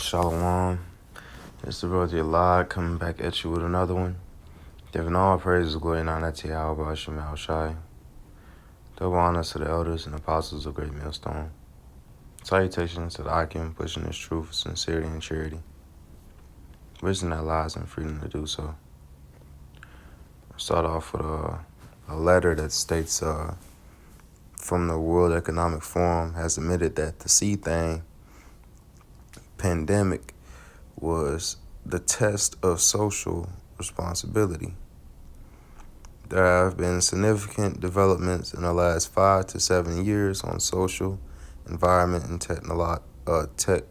Shalom. It's the brother Elad coming back at you with another one. Giving all praises, glory, and honor to Yahweh Shemel Shai. Double honors to the elders and apostles of Great Millstone. Salutations to the Akim, pushing this truth, sincerity, and charity. Wisdom that lies in freedom to do so. I'll start off with a letter that states from the World Economic Forum has admitted that the sea thing pandemic was the test of social responsibility. There have been significant developments in the last 5 to 7 years on social, environment, and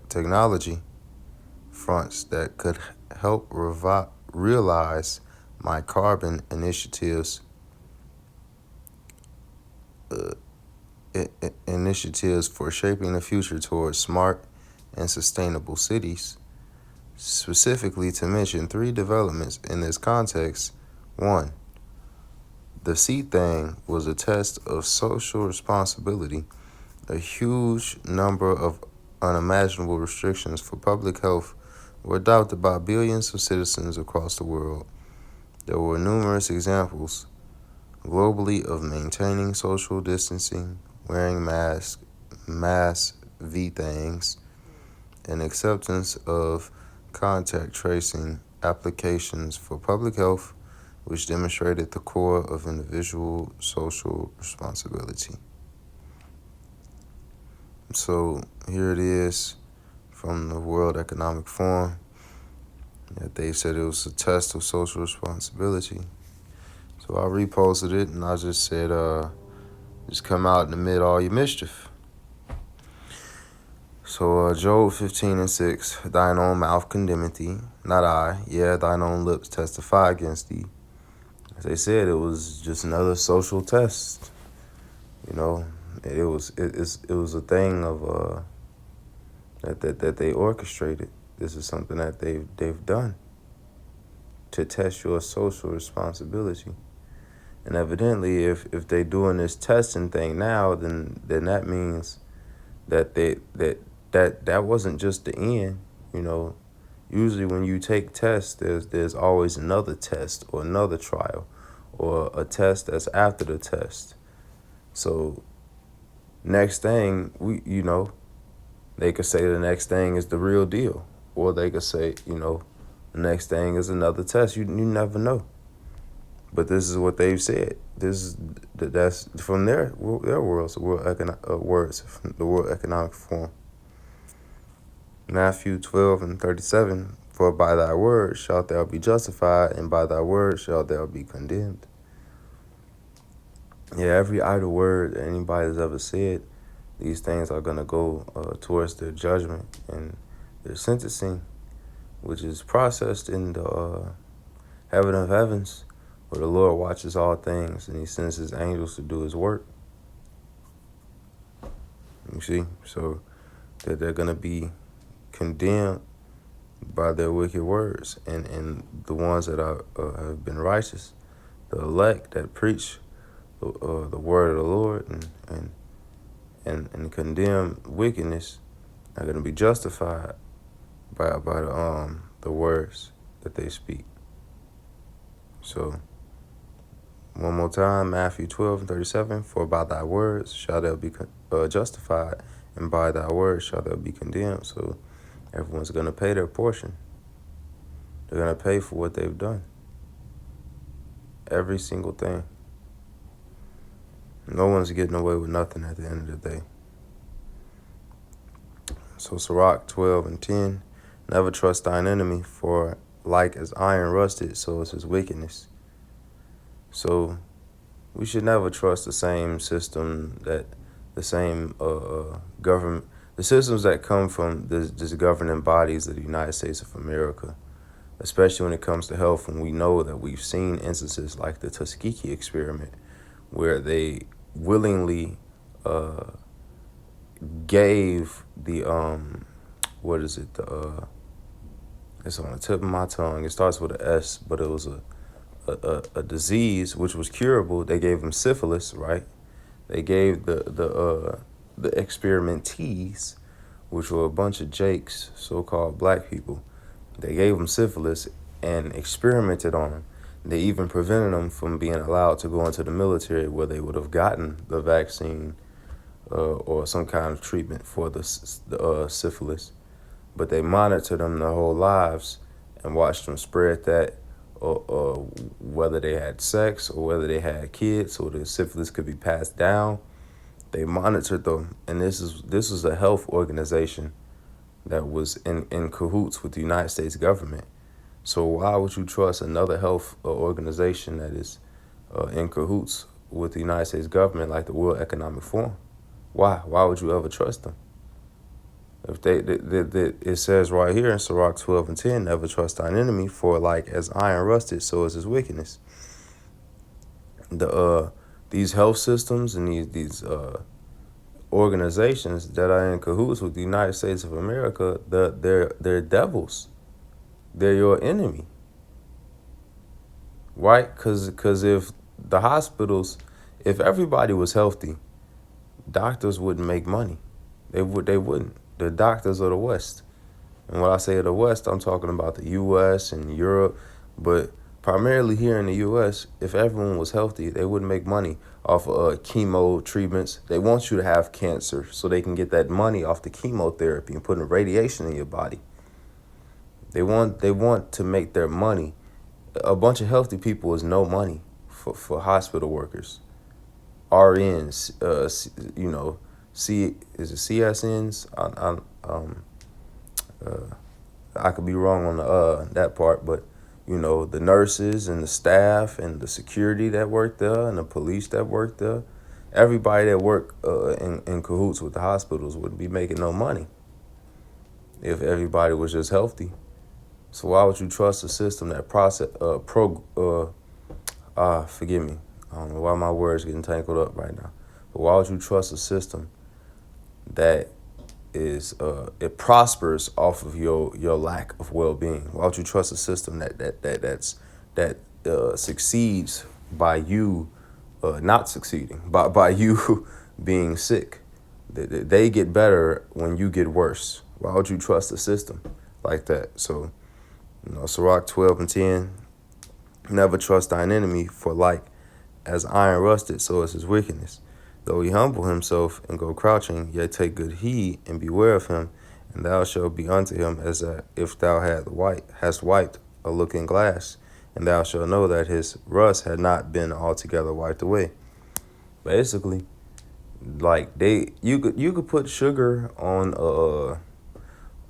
technology fronts that could help realize my carbon initiatives for shaping the future towards smart and sustainable cities. Specifically, to mention 3 developments in this context. 1. The sea thing was a test of social responsibility. A huge number of unimaginable restrictions for public health were adopted by billions of citizens across the world. There were numerous examples globally of maintaining social distancing, wearing masks, mass V-things, and acceptance of contact tracing applications for public health, which demonstrated the core of individual social responsibility. So here it is from the World Economic Forum that they said it was a test of social responsibility. So I reposted it and I just said, just come out and admit all your mischief. So Job 15:6, thine own mouth condemneth thee, not I. Yeah, thine own lips testify against thee. As they said, it was just another social test. You know, it was a thing of that they orchestrated. This is something that they've done to test your social responsibility. And evidently, if they're doing this testing thing now, then that means that that wasn't just the end. You know, usually when you take tests, there's always another test or another trial or a test that's after the test. So next thing, they could say the next thing is the real deal, or they could say, the next thing is another test. You never know. But this is what they've said. That's from their words, words from the World Economic Forum. Matthew 12:37, for by thy word shalt thou be justified, and by thy word shalt thou be condemned. Yeah, every idle word that anybody has ever said, these things are going to go towards their judgment and their sentencing, which is processed in the heaven of heavens, where the Lord watches all things and he sends his angels to do his work. You see? So that they're going to be condemned by their wicked words. And the ones that have been righteous, the elect that preach the word of the Lord and condemn wickedness, are going to be justified by the words that they speak. So one more time, Matthew 12:37, for by thy words shall thou be justified, and by thy words shall thou be condemned. So everyone's going to pay their portion. They're going to pay for what they've done. Every single thing. No one's getting away with nothing at the end of the day. So Sirach 12:10, never trust thine enemy, for like as iron rusted, so is his wickedness. So we should never trust the same system the same government, the systems that come from this governing bodies of the United States of America, especially when it comes to health. And we know that we've seen instances like the Tuskegee experiment, where they willingly gave the it's on the tip of my tongue. It starts with an S, but it was a disease which was curable. They gave them syphilis, right? They gave the experimentees which were a bunch of jakes, so-called black people. They gave them syphilis and experimented on them. They even prevented them from being allowed to go into the military where they would have gotten the vaccine or some kind of treatment for the syphilis. But they monitored them their whole lives and watched them spread that, or whether they had sex or whether they had kids, so the syphilis could be passed down. They monitored them, and this is a health organization that was in cahoots with the United States government. So why would you trust another health organization that is in cahoots with the United States government, like the World Economic Forum? Why? Why would you ever trust them? If it says right here in Sirach 12:10, never trust thine enemy, for like as iron rusted, so is his wickedness. These health systems and these organizations that are in cahoots with the United States of America, they're devils. They're your enemy, right? Because if the hospitals, if everybody was healthy, doctors wouldn't make money. They wouldn't. The doctors of the West. And when I say the West, I'm talking about the U.S. and Europe. But primarily here in the U.S., if everyone was healthy, they wouldn't make money off of chemo treatments. They want you to have cancer so they can get that money off the chemotherapy and putting radiation in your body. They want to make their money. A bunch of healthy people is no money for hospital workers. RNs, is it CSNs? I could be wrong on that part, but the nurses and the staff and the security that work there and the police that work there, everybody that work in cahoots with the hospitals wouldn't be making no money if everybody was just healthy. So why would you trust a system that forgive me, I don't know why my words getting tangled up right now, but why would you trust a system that is it prospers off of your lack of well-being? Why would you trust a system that succeeds by you not succeeding, by you being sick? They get better when you get worse. Why would you trust a system like that? So, Sirach 12:10, never trust thine enemy, for like as iron rusted, so is his wickedness. Though he humble himself and go crouching, yet take good heed and beware of him, and thou shalt be unto him as if thou hast wiped a looking glass, and thou shalt know that his rust had not been altogether wiped away. Basically, like you could put sugar on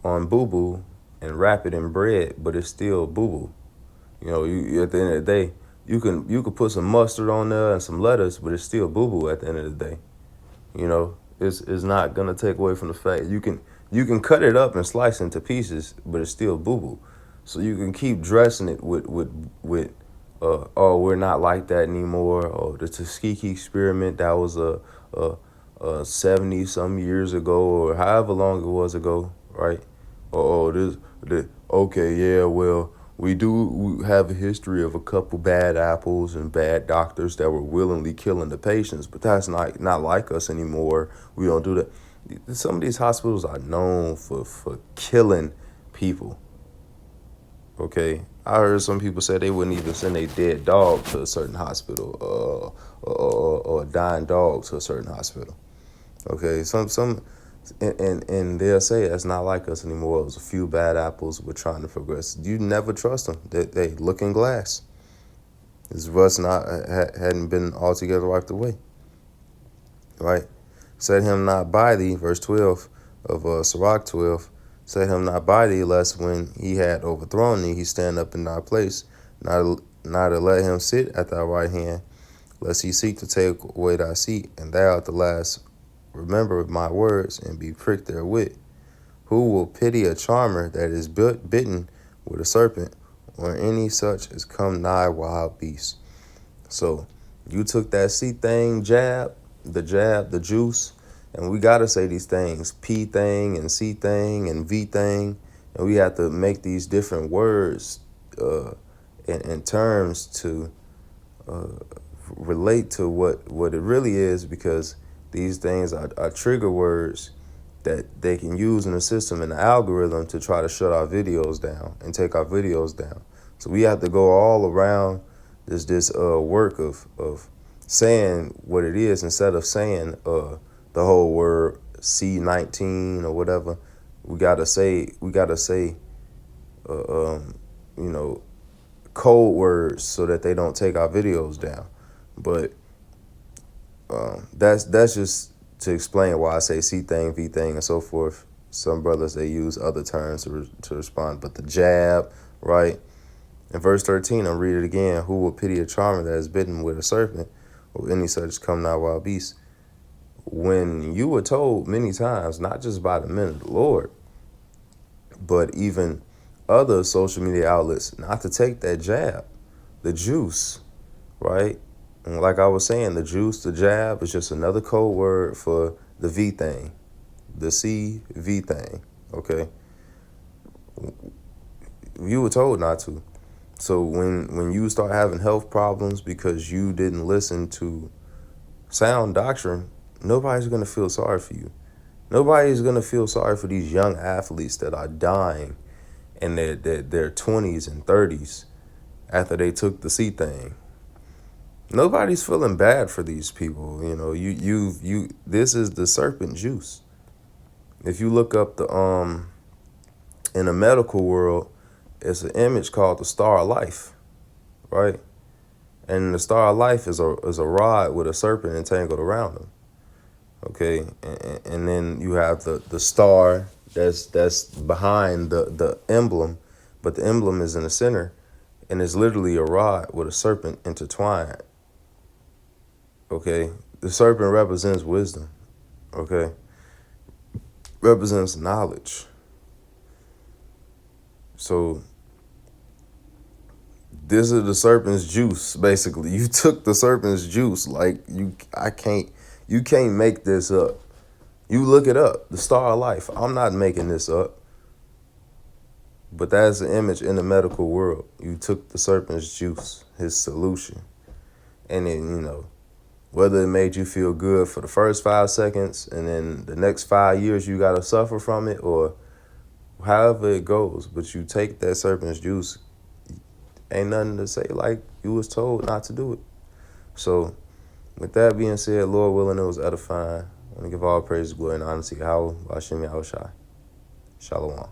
boo boo and wrap it in bread, but it's still boo boo. You at the end of the day, you could put some mustard on there and some lettuce, but it's still boo boo at the end of the day. It's not gonna take away from the fact you can cut it up and slice into pieces, but it's still boo boo. So you can keep dressing it with oh, we're not like that anymore, or the Tuskegee experiment that was a 70 some years ago or however long it was ago, right? Okay, yeah, well, we have a history of a couple bad apples and bad doctors that were willingly killing the patients, but that's not like us anymore. We don't do that. Some of these hospitals are known for killing people. Okay, I heard some people say they wouldn't even send a dead dog to a certain hospital, or a dying dog to a certain hospital. Okay, and they'll say that's not like us anymore. It was a few bad apples. We're trying to progress. You never trust them. They look in glass. This rust hadn't been altogether wiped away. Right? Set him not by thee, verse 12 of Sirach 12. Set him not by thee, lest when he had overthrown thee, he stand up in thy place. Not to let him sit at thy right hand, lest he seek to take away thy seat, and thou at the last remember my words and be pricked therewith. Who will pity a charmer that is bitten with a serpent, or any such as come nigh wild beasts? So you took that C thing jab, the juice, and we got to say these things, P thing and C thing and V thing, and we have to make these different words and terms to relate to what it really is, because these things are trigger words that they can use in the system and the algorithm to try to shut our videos down and take our videos down. So we have to go all around this work of saying what it is instead of saying the whole word C19 or whatever. We gotta say you know, code words so that they don't take our videos down. But that's just to explain why I say C thing, V thing, and so forth. Some brothers, they use other terms to respond, but the jab, right? In verse 13, I'll read it again. Who will pity a charmer that is bitten with a serpent, or any such come not wild beast? When you were told many times, not just by the men of the Lord, but even other social media outlets, not to take that jab, the juice, right? And like I was saying, the juice, the jab is just another code word for the V thing, the CV thing, okay? You were told not to. So when you start having health problems because you didn't listen to sound doctrine, nobody's going to feel sorry for you. Nobody's going to feel sorry for these young athletes that are dying in their 20s and 30s after they took the C thing. Nobody's feeling bad for these people. You know, you this is the serpent juice. If you look up the in the medical world, it's an image called the Star of Life, right? And the Star of Life is a rod with a serpent entangled around them. Okay, and then you have the star that's behind the emblem, but the emblem is in the center, and it's literally a rod with a serpent intertwined. Okay, the serpent represents wisdom. Okay, represents knowledge. So this is the serpent's juice. Basically, you took the serpent's juice. Like you can't make this up. You look it up. The Star of Life. I'm not making this up. But that's an image in the medical world. You took the serpent's juice, his solution, and then whether it made you feel good for the first 5 seconds and then the next 5 years you gotta suffer from it, or however it goes, but you take that serpent's juice, ain't nothing to say like you was told not to do it. So with that being said, Lord willing, it was edifying. I want to give all praise, glory, and honor to Yahweh, Hashem Yahushai. Shalom.